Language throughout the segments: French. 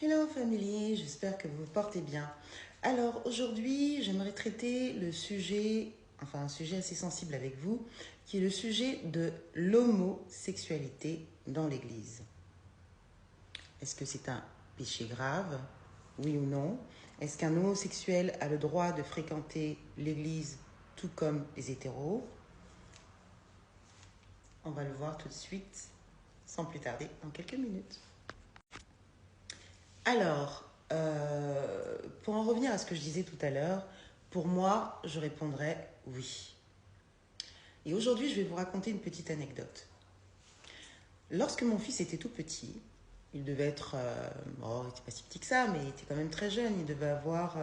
Hello family, j'espère que vous vous portez bien. Alors aujourd'hui, j'aimerais traiter le sujet, enfin un sujet assez sensible avec vous, qui est le sujet de l'homosexualité dans l'Église. Est-ce que c'est un péché grave? Oui ou non? Est-ce qu'un homosexuel a le droit de fréquenter l'Église tout comme les hétéros? On va le voir tout de suite, sans plus tarder, dans quelques minutes. Alors, pour en revenir à ce que je disais tout à l'heure, pour moi, je répondrais oui. Et aujourd'hui, je vais vous raconter une petite anecdote. Lorsque mon fils était tout petit, il devait être, il n'était pas si petit que ça, mais il était quand même très jeune, il devait avoir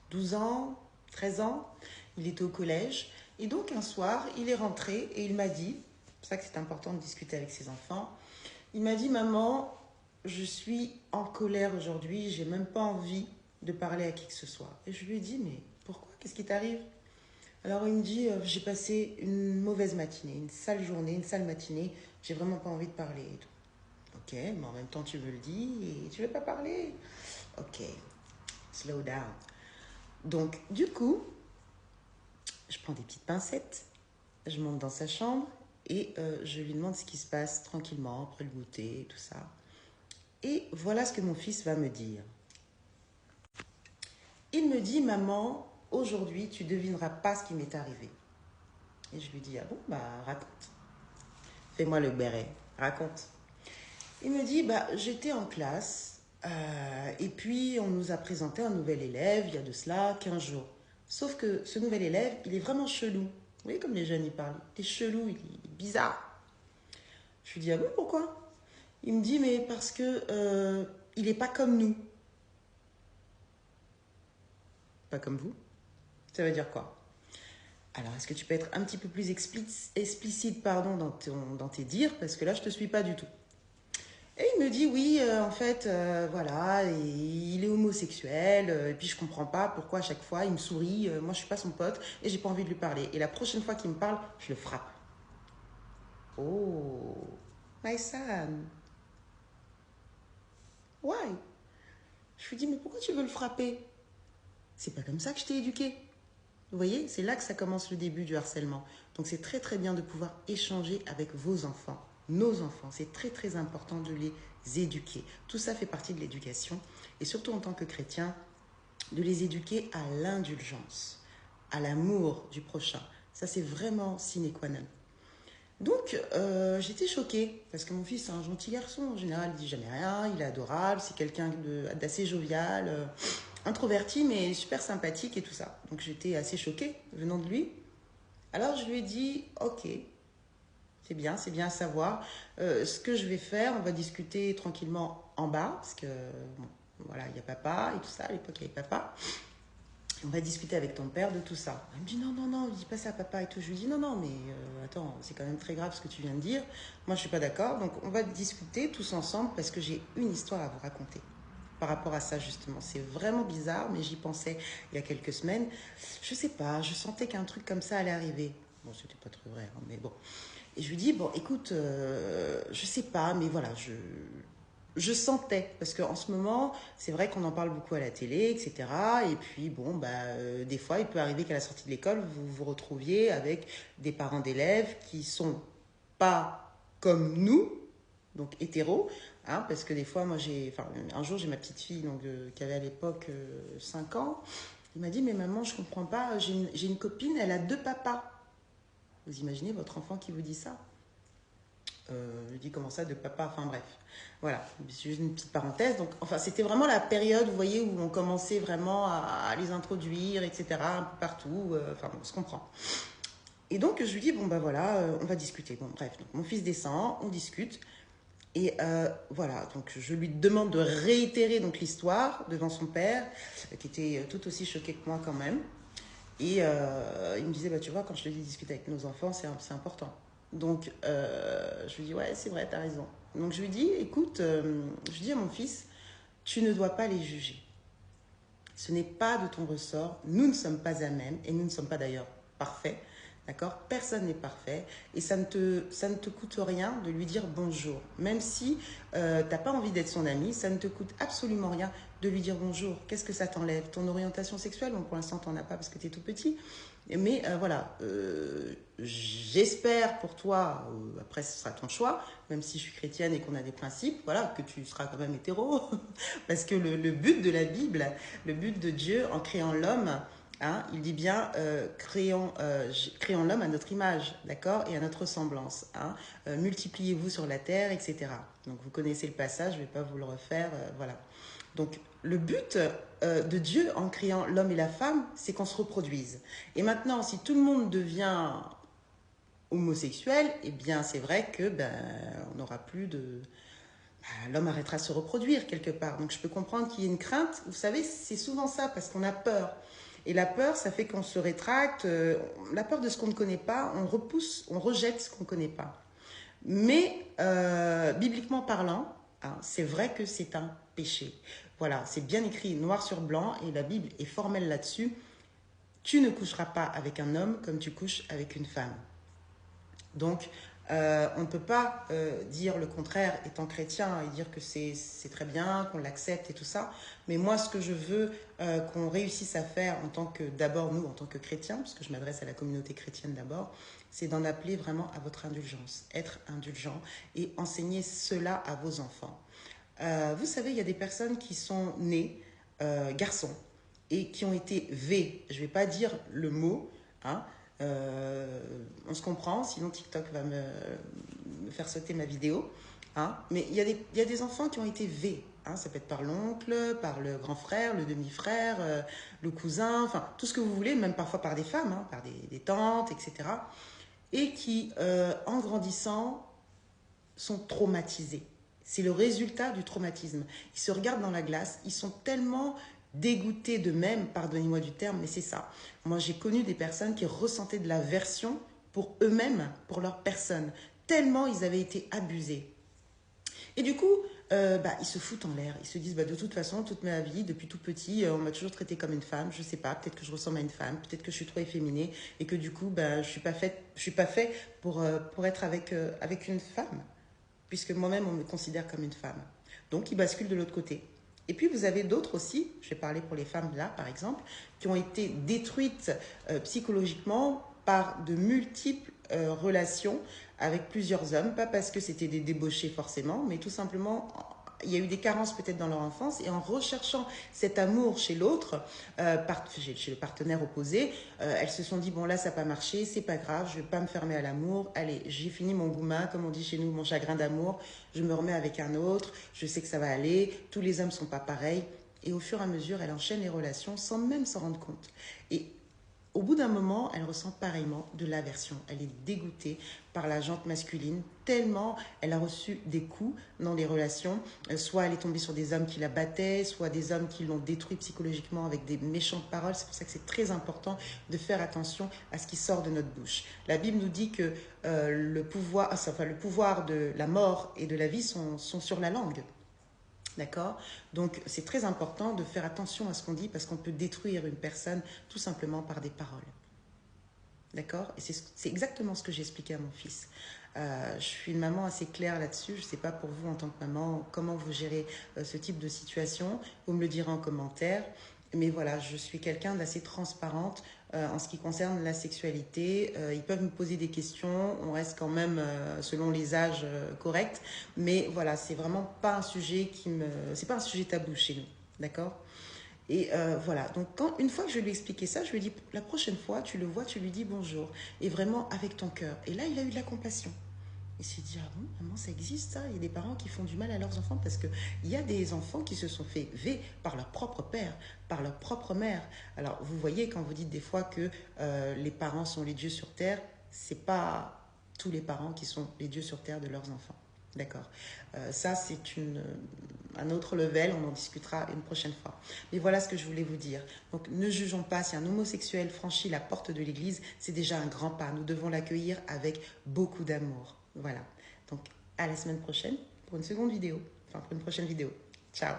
12 ans, 13 ans, il était au collège, et donc un soir, il est rentré et il m'a dit, c'est pour ça que c'est important de discuter avec ses enfants, il m'a dit, maman, je suis en colère aujourd'hui, j'ai même pas envie de parler à qui que ce soit. Et je lui ai dit, mais pourquoi? Qu'est-ce qui t'arrive? Alors il me dit, j'ai passé une mauvaise matinée, une sale journée, une sale matinée, j'ai vraiment pas envie de parler et tout. Ok, mais en même temps tu veux le dire et tu veux pas parler. Ok, slow down. Donc du coup, je prends des petites pincettes, je monte dans sa chambre et je lui demande ce qui se passe tranquillement après le goûter et tout ça. Et voilà ce que mon fils va me dire. Il me dit, maman, aujourd'hui, tu devineras pas ce qui m'est arrivé. Et je lui dis, ah bon, bah raconte. Fais-moi le béret, raconte. Il me dit, bah j'étais en classe, et puis on nous a présenté un nouvel élève, il y a de cela 15 jours. Sauf que ce nouvel élève, il est vraiment chelou. Vous voyez comme les jeunes, ils parlent. Il est chelou, il est bizarre. Je lui dis, ah bon, pourquoi? Il me dit, mais parce que il est pas comme nous. Pas comme vous? Ça veut dire quoi? Alors, est-ce que tu peux être un petit peu plus explicite pardon, dans tes dires? Parce que là, je ne te suis pas du tout. Et il me dit, oui, en fait, voilà, et il est homosexuel, et puis je comprends pas pourquoi à chaque fois il me sourit, moi je suis pas son pote, et j'ai pas envie de lui parler. Et la prochaine fois qu'il me parle, je le frappe. Oh, my son, why? Je lui dis, mais pourquoi tu veux le frapper? C'est pas comme ça que je t'ai éduqué. Vous voyez, c'est là que ça commence le début du harcèlement. Donc c'est très très bien de pouvoir échanger avec vos enfants, nos enfants. C'est très très important de les éduquer. Tout ça fait partie de l'éducation. Et surtout en tant que chrétien, de les éduquer à l'indulgence, à l'amour du prochain. Ça c'est vraiment sine qua non. Donc j'étais choquée parce que mon fils c'est un gentil garçon. En général, il dit jamais rien, il est adorable, c'est quelqu'un d'assez jovial, introverti mais super sympathique et tout ça. Donc j'étais assez choquée venant de lui. Alors je lui ai dit, ok, c'est bien à savoir. Ce que je vais faire, on va discuter tranquillement en bas parce que bon, voilà, il y a papa et tout ça. À l'époque, il y avait papa. On va discuter avec ton père de tout ça. Il me dit non, non, non, dis pas ça à papa et tout. Je lui dis non, non, mais attends, c'est quand même très grave ce que tu viens de dire. Moi, je suis pas d'accord. Donc, on va discuter tous ensemble parce que j'ai une histoire à vous raconter par rapport à ça, justement. C'est vraiment bizarre, mais j'y pensais il y a quelques semaines. Je sais pas, je sentais qu'un truc comme ça allait arriver. Bon, c'était pas très vrai, hein, mais bon. Et je lui dis, bon, écoute, je sais pas, mais voilà, je sentais, parce qu'en ce moment, c'est vrai qu'on en parle beaucoup à la télé, etc. Et puis, bon, bah, des fois, il peut arriver qu'à la sortie de l'école, vous vous retrouviez avec des parents d'élèves qui sont pas comme nous, donc hétéros, hein, parce que des fois, moi, un jour, j'ai ma petite fille, donc, qui avait à l'époque 5 ans, il m'a dit, mais maman, je comprends pas, j'ai une copine, elle a deux papas. Vous imaginez votre enfant qui vous dit ça? Je dis comment ça de papa, enfin bref. Voilà, c'est juste une petite parenthèse. Donc, enfin, c'était vraiment la période, vous voyez, où on commençait vraiment à les introduire, etc., un peu partout. Enfin, on se comprend. Et donc, je lui dis, bon, bah voilà, on va discuter. Bon, bref, donc mon fils descend, on discute. Et voilà, donc je lui demande de réitérer donc l'histoire devant son père, qui était tout aussi choqué que moi quand même. Et il me disait, bah, tu vois, quand je te dis discuter avec nos enfants, c'est important. Donc, je lui dis, ouais, c'est vrai, t'as raison. Donc, je lui dis, écoute, je dis à mon fils, tu ne dois pas les juger. Ce n'est pas de ton ressort. Nous ne sommes pas à même, et nous ne sommes pas d'ailleurs parfaits. D'accord? Personne n'est parfait et ça ne te coûte rien de lui dire bonjour. Même si tu n'as pas envie d'être son ami, ça ne te coûte absolument rien de lui dire bonjour. Qu'est-ce que ça t'enlève? Ton orientation sexuelle? Bon, pour l'instant, tu n'en as pas parce que tu es tout petit. Mais voilà, j'espère pour toi, après ce sera ton choix, même si je suis chrétienne et qu'on a des principes, voilà, que tu seras quand même hétéro. Parce que le but de la Bible, le but de Dieu en créant l'homme, hein, il dit bien créons l'homme à notre image, d'accord, et à notre ressemblance. Hein, multipliez-vous sur la terre, etc. Donc vous connaissez le passage, je ne vais pas vous le refaire, voilà. Donc le but de Dieu en créant l'homme et la femme, c'est qu'on se reproduise. Et maintenant, si tout le monde devient homosexuel, eh bien c'est vrai que on n'aura plus de... l'homme arrêtera de se reproduire quelque part. Donc je peux comprendre qu'il y ait une crainte. Vous savez, c'est souvent ça parce qu'on a peur. Et la peur, ça fait qu'on se rétracte. La peur de ce qu'on ne connaît pas, on repousse, on rejette ce qu'on ne connaît pas. Mais bibliquement parlant, hein, c'est vrai que c'est un péché. Voilà, c'est bien écrit noir sur blanc et la Bible est formelle là-dessus. Tu ne coucheras pas avec un homme comme tu couches avec une femme. Donc, on ne peut pas dire le contraire étant chrétien et dire que c'est très bien, qu'on l'accepte et tout ça. Mais moi, ce que je veux qu'on réussisse à faire en tant que, d'abord nous, en tant que chrétiens, parce que je m'adresse à la communauté chrétienne d'abord, c'est d'en appeler vraiment à votre indulgence, être indulgent et enseigner cela à vos enfants. Vous savez, il y a des personnes qui sont nées garçons et qui ont été V. Je ne vais pas dire le mot, hein, on se comprend, sinon TikTok va me faire sauter ma vidéo. Hein. Mais il y a des enfants qui ont été V. Hein. Ça peut être par l'oncle, par le grand frère, le demi-frère, le cousin, enfin tout ce que vous voulez, même parfois par des femmes, hein, par des tantes, etc. Et qui, en grandissant, sont traumatisés. C'est le résultat du traumatisme. Ils se regardent dans la glace, ils sont tellement dégoûtés d'eux-mêmes, pardonnez-moi du terme, mais c'est ça. Moi, j'ai connu des personnes qui ressentaient de l'aversion pour eux-mêmes, pour leur personne, tellement ils avaient été abusés. Et du coup, ils se foutent en l'air. Ils se disent, de toute façon, toute ma vie, depuis tout petit, on m'a toujours traité comme une femme. Je sais pas, peut-être que je ressemble à une femme, peut-être que je suis trop efféminée et que du coup, je suis pas fait pour être avec une femme, puisque moi-même, on me considère comme une femme. Donc, ils basculent de l'autre côté. Et puis, vous avez d'autres aussi, je vais parler pour les femmes là, par exemple, qui ont été détruites psychologiquement par de multiples relations avec plusieurs hommes, pas parce que c'était des débauchés forcément, mais tout simplement il y a eu des carences peut-être dans leur enfance et en recherchant cet amour chez l'autre, chez le partenaire opposé, elles se sont dit bon là ça n'a pas marché, c'est pas grave, je vais pas me fermer à l'amour, allez j'ai fini mon gouma, comme on dit chez nous, mon chagrin d'amour, je me remets avec un autre, je sais que ça va aller, tous les hommes sont pas pareils et au fur et à mesure elle enchaîne les relations sans même s'en rendre compte. Et au bout d'un moment, elle ressent pareillement de l'aversion. Elle est dégoûtée par la jante masculine, tellement elle a reçu des coups dans les relations. Soit elle est tombée sur des hommes qui la battaient, soit des hommes qui l'ont détruite psychologiquement avec des méchantes paroles. C'est pour ça que c'est très important de faire attention à ce qui sort de notre bouche. La Bible nous dit que le pouvoir de la mort et de la vie sont sur la langue. D'accord? Donc, c'est très important de faire attention à ce qu'on dit parce qu'on peut détruire une personne tout simplement par des paroles. D'accord? Et c'est exactement ce que j'ai expliqué à mon fils. Je suis une maman assez claire là-dessus. Je ne sais pas pour vous en tant que maman comment vous gérez ce type de situation. Vous me le direz en commentaire. Mais voilà, je suis quelqu'un d'assez transparente en ce qui concerne la sexualité. Ils peuvent me poser des questions. On reste quand même selon les âges corrects. Mais voilà, c'est vraiment pas un sujet c'est pas un sujet tabou chez nous. D'accord? Et voilà, donc une fois que je lui ai expliqué ça, je lui ai dit, la prochaine fois, tu le vois, tu lui dis bonjour. Et vraiment avec ton cœur. Et là, il a eu de la compassion. Il s'est dit, ah bon, maman, ça existe ça? Il y a des parents qui font du mal à leurs enfants parce qu'il y a des enfants qui se sont fait V par leur propre père, par leur propre mère. Alors, vous voyez, quand vous dites des fois que les parents sont les dieux sur terre, c'est pas tous les parents qui sont les dieux sur terre de leurs enfants. D'accord. Ça, c'est un autre level, on en discutera une prochaine fois. Mais voilà ce que je voulais vous dire. Donc, ne jugeons pas, si un homosexuel franchit la porte de l'église, c'est déjà un grand pas. Nous devons l'accueillir avec beaucoup d'amour. Voilà. Donc, à la semaine prochaine pour une seconde vidéo. Enfin, pour une prochaine vidéo. Ciao.